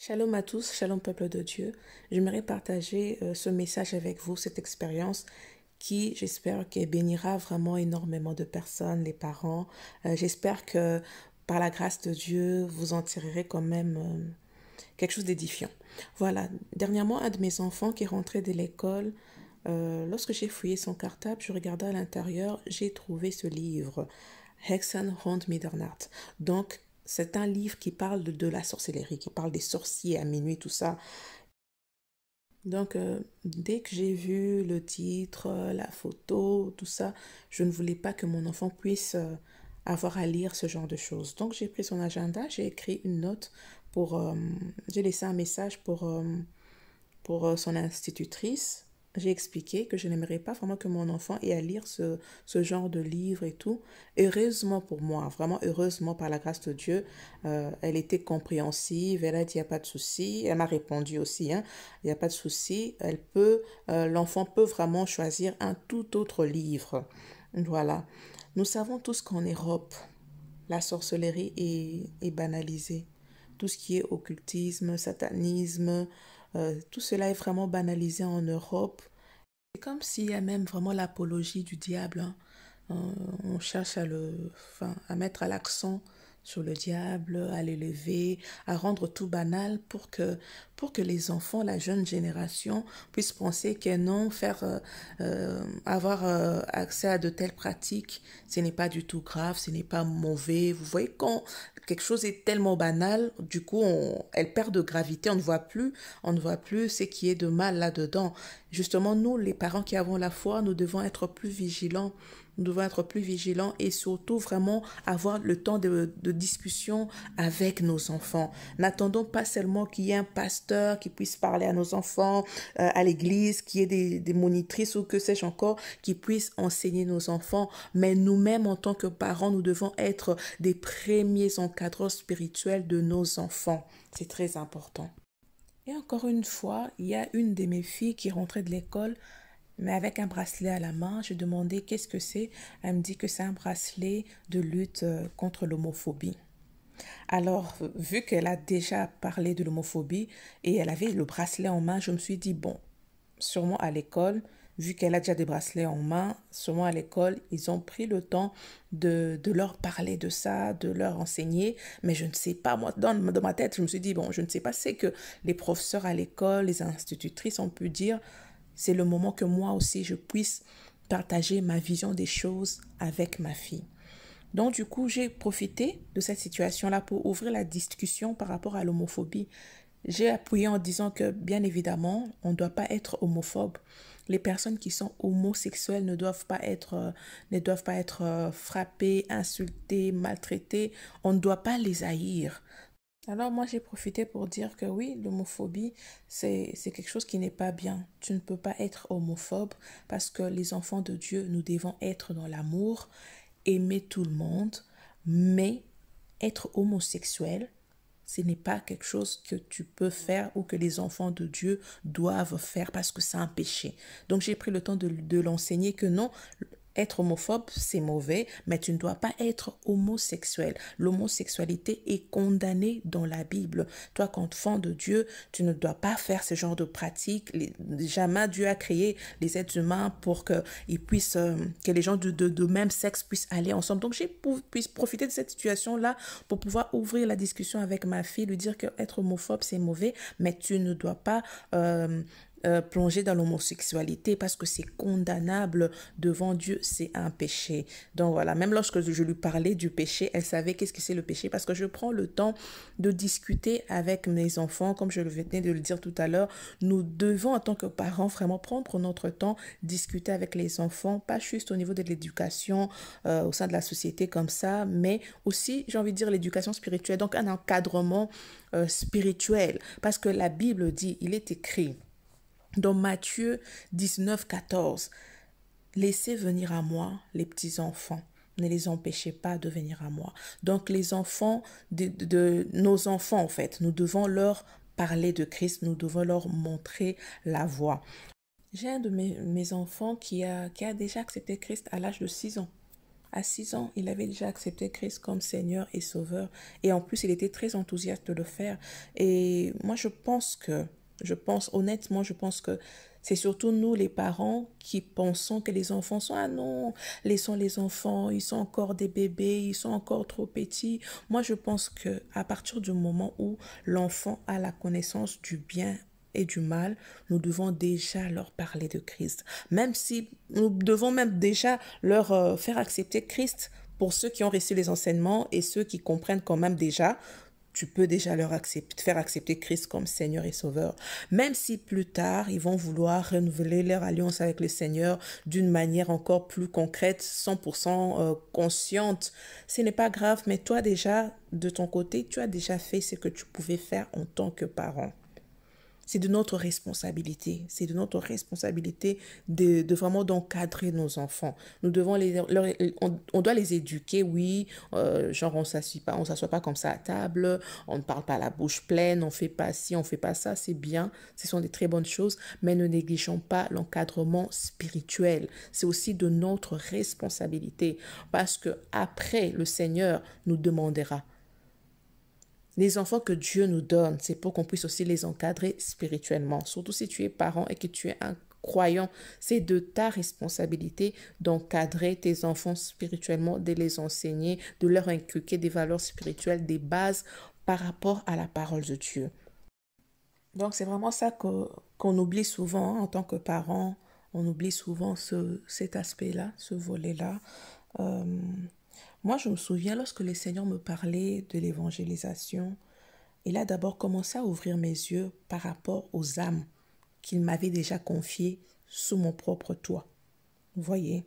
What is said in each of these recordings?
Shalom à tous, shalom peuple de Dieu. J'aimerais partager ce message avec vous, cette expérience qui, j'espère, qui bénira vraiment énormément de personnes, les parents. J'espère que par la grâce de Dieu, vous en tirerez quand même quelque chose d'édifiant. Voilà, dernièrement, un de mes enfants qui est rentré de l'école, lorsque j'ai fouillé son cartable, je regardais à l'intérieur, j'ai trouvé ce livre, Hexen rond Middernacht. Donc, c'est un livre qui parle de la sorcellerie, qui parle des sorciers à minuit, tout ça. Donc, dès que j'ai vu le titre, la photo, tout ça, je ne voulais pas que mon enfant puisse avoir à lire ce genre de choses. Donc, j'ai pris son agenda, j'ai écrit une note pour... j'ai laissé un message pour son institutrice. J'ai expliqué que je n'aimerais pas vraiment que mon enfant ait à lire ce genre de livre et tout. Heureusement pour moi, vraiment heureusement par la grâce de Dieu, elle était compréhensive, elle a dit il n'y a pas de souci, elle m'a répondu aussi, hein, il n'y a pas de souci, l'enfant peut vraiment choisir un tout autre livre. Voilà. Nous savons tous qu'en Europe, la sorcellerie est banalisée. Tout ce qui est occultisme, satanisme, tout cela est vraiment banalisé en Europe. C'est comme s'il y a même vraiment l'apologie du diable, hein. On cherche à mettre à l'accent sur le diable, à l'élever, à rendre tout banal pour que les enfants, la jeune génération, puissent penser que non, avoir accès à de telles pratiques, ce n'est pas du tout grave, ce n'est pas mauvais. Vous voyez, quand quelque chose est tellement banal, du coup, elle perd de gravité, on ne voit plus ce qui est de mal là-dedans. Justement, nous, les parents qui avons la foi, nous devons être plus vigilants. Nous devons être plus vigilants et surtout vraiment avoir le temps de discussion avec nos enfants. N'attendons pas seulement qu'il y ait un pasteur qui puisse parler à nos enfants à l'église, qu'il y ait des monitrices ou que sais-je encore, qui puissent enseigner nos enfants. Mais nous-mêmes, en tant que parents, nous devons être des premiers encadreurs spirituels de nos enfants. C'est très important. Et encore une fois, il y a une de mes filles qui rentrait de l'école, mais avec un bracelet à la main. Je demandais qu'est-ce que c'est. Elle me dit que c'est un bracelet de lutte contre l'homophobie. Alors, vu qu'elle a déjà parlé de l'homophobie et elle avait le bracelet en main, je me suis dit, bon, sûrement à l'école, vu qu'elle a déjà des bracelets en main, sûrement à l'école, ils ont pris le temps de leur parler de ça, de leur enseigner, mais je ne sais pas, moi, dans ma tête, je me suis dit, bon, je ne sais pas, c'est que les professeurs à l'école, les institutrices ont pu dire, c'est le moment que moi aussi, je puisse partager ma vision des choses avec ma fille. Donc, du coup, j'ai profité de cette situation-là pour ouvrir la discussion par rapport à l'homophobie. J'ai appuyé en disant que, bien évidemment, on ne doit pas être homophobe. Les personnes qui sont homosexuelles ne doivent pas être frappées, insultées, maltraitées. On ne doit pas les haïr. Alors moi j'ai profité pour dire que oui, l'homophobie, c'est quelque chose qui n'est pas bien. Tu ne peux pas être homophobe parce que les enfants de Dieu, nous devons être dans l'amour, aimer tout le monde, mais être homosexuel, ce n'est pas quelque chose que tu peux faire ou que les enfants de Dieu doivent faire parce que c'est un péché. Donc j'ai pris le temps de l'enseigner que non, être homophobe, c'est mauvais, mais tu ne dois pas être homosexuel. L'homosexualité est condamnée dans la Bible. Toi, qu'enfant de Dieu, tu ne dois pas faire ce genre de pratiques. Jamais Dieu a créé les êtres humains pour que les gens de même sexe puissent aller ensemble. Donc, j'ai pu profiter de cette situation-là pour pouvoir ouvrir la discussion avec ma fille, lui dire que être homophobe, c'est mauvais, mais tu ne dois pas plonger dans l'homosexualité parce que c'est condamnable devant Dieu, c'est un péché. Donc voilà, même lorsque je lui parlais du péché, elle savait qu'est-ce que c'est le péché parce que je prends le temps de discuter avec mes enfants, comme je venais de le dire tout à l'heure. Nous devons en tant que parents vraiment prendre notre temps, discuter avec les enfants, pas juste au niveau de l'éducation au sein de la société comme ça, mais aussi, j'ai envie de dire, l'éducation spirituelle, donc un encadrement spirituel parce que la Bible dit, il est écrit dans Matthieu 19, 14, laissez venir à moi les petits-enfants. Ne les empêchez pas de venir à moi. Donc les enfants, nos enfants en fait, nous devons leur parler de Christ, nous devons leur montrer la voie. J'ai un de mes enfants qui a déjà accepté Christ à l'âge de 6 ans. À 6 ans, il avait déjà accepté Christ comme Seigneur et Sauveur. Et en plus, il était très enthousiaste de le faire. Et moi, honnêtement, je pense que c'est surtout nous, les parents, qui pensons que les enfants sont, ah non, laissons les enfants, ils sont encore des bébés, ils sont encore trop petits. Moi, je pense que à partir du moment où l'enfant a la connaissance du bien et du mal, nous devons déjà leur parler de Christ. Même si nous devons même déjà leur faire accepter Christ pour ceux qui ont reçu les enseignements et ceux qui comprennent quand même déjà. Tu peux déjà faire accepter Christ comme Seigneur et Sauveur. Même si plus tard, ils vont vouloir renouveler leur alliance avec le Seigneur d'une manière encore plus concrète, 100% consciente. Ce n'est pas grave, mais toi déjà, de ton côté, tu as déjà fait ce que tu pouvais faire en tant que parent. C'est de notre responsabilité. C'est de notre responsabilité de vraiment d'encadrer nos enfants. Nous devons on doit les éduquer, oui. Genre, on s'assoit pas comme ça à table. On ne parle pas à la bouche pleine. On fait pas ci, on fait pas ça. C'est bien. Ce sont des très bonnes choses. Mais ne négligeons pas l'encadrement spirituel. C'est aussi de notre responsabilité. Parce que après, le Seigneur nous demandera. Les enfants que Dieu nous donne, c'est pour qu'on puisse aussi les encadrer spirituellement. Surtout si tu es parent et que tu es un croyant, c'est de ta responsabilité d'encadrer tes enfants spirituellement, de les enseigner, de leur inculquer des valeurs spirituelles, des bases par rapport à la parole de Dieu. Donc c'est vraiment ça qu'on oublie souvent, hein, en tant que parent. On oublie souvent cet aspect-là, ce volet-là. Euh, Moi, je me souviens lorsque le Seigneur me parlait de l'évangélisation, il a d'abord commencé à ouvrir mes yeux par rapport aux âmes qu'il m'avait déjà confiées sous mon propre toit. Vous voyez?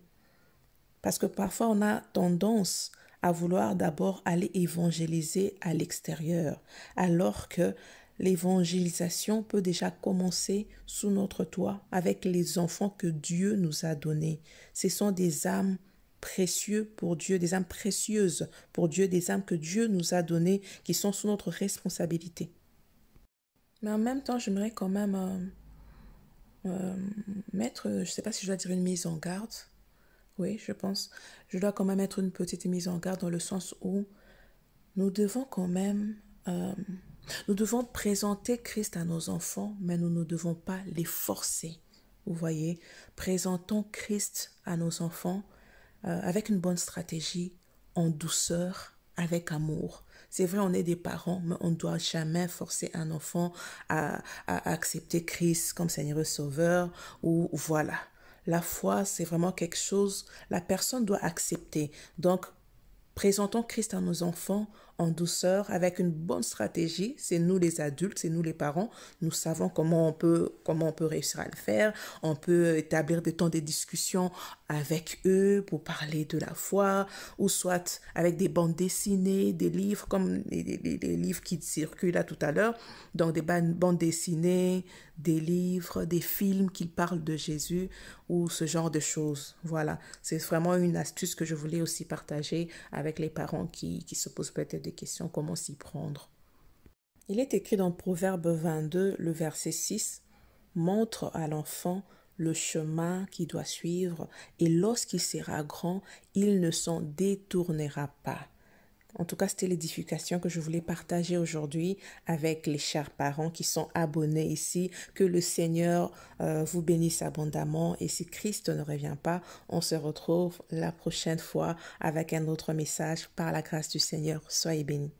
Parce que parfois, on a tendance à vouloir d'abord aller évangéliser à l'extérieur, alors que l'évangélisation peut déjà commencer sous notre toit avec les enfants que Dieu nous a donnés. Ce sont des âmes précieuses pour Dieu, des âmes précieuses pour Dieu, des âmes que Dieu nous a données qui sont sous notre responsabilité. Mais en même temps, j'aimerais quand même euh, mettre, je ne sais pas si je dois dire une mise en garde. Oui, je pense. Je dois quand même être une petite mise en garde dans le sens où nous devons quand même, euh, nous devons présenter Christ à nos enfants, mais nous ne devons pas les forcer. Vous voyez, présentons Christ à nos enfants avec une bonne stratégie, en douceur, avec amour. C'est vrai, on est des parents, mais on ne doit jamais forcer un enfant à accepter Christ comme Seigneur et Sauveur ou voilà. La foi, c'est vraiment quelque chose, la personne doit accepter. Donc, présentons Christ à nos enfants en douceur, avec une bonne stratégie. C'est nous les adultes, c'est nous les parents. Nous savons comment on peut réussir à le faire. On peut établir des temps de discussion avec eux pour parler de la foi, ou soit avec des bandes dessinées, des livres comme les livres qui circulent là tout à l'heure. Donc des bandes dessinées, des livres, des films qui parlent de Jésus ou ce genre de choses. Voilà, c'est vraiment une astuce que je voulais aussi partager avec les parents qui se posent peut-être des questions, comment s'y prendre. Il est écrit dans Proverbe 22, le verset 6, montre à l'enfant le chemin qu'il doit suivre et lorsqu'il sera grand, il ne s'en détournera pas. En tout cas, c'était l'édification que je voulais partager aujourd'hui avec les chers parents qui sont abonnés ici. Que le Seigneur vous bénisse abondamment. Et si Christ ne revient pas, on se retrouve la prochaine fois avec un autre message par la grâce du Seigneur. Soyez bénis.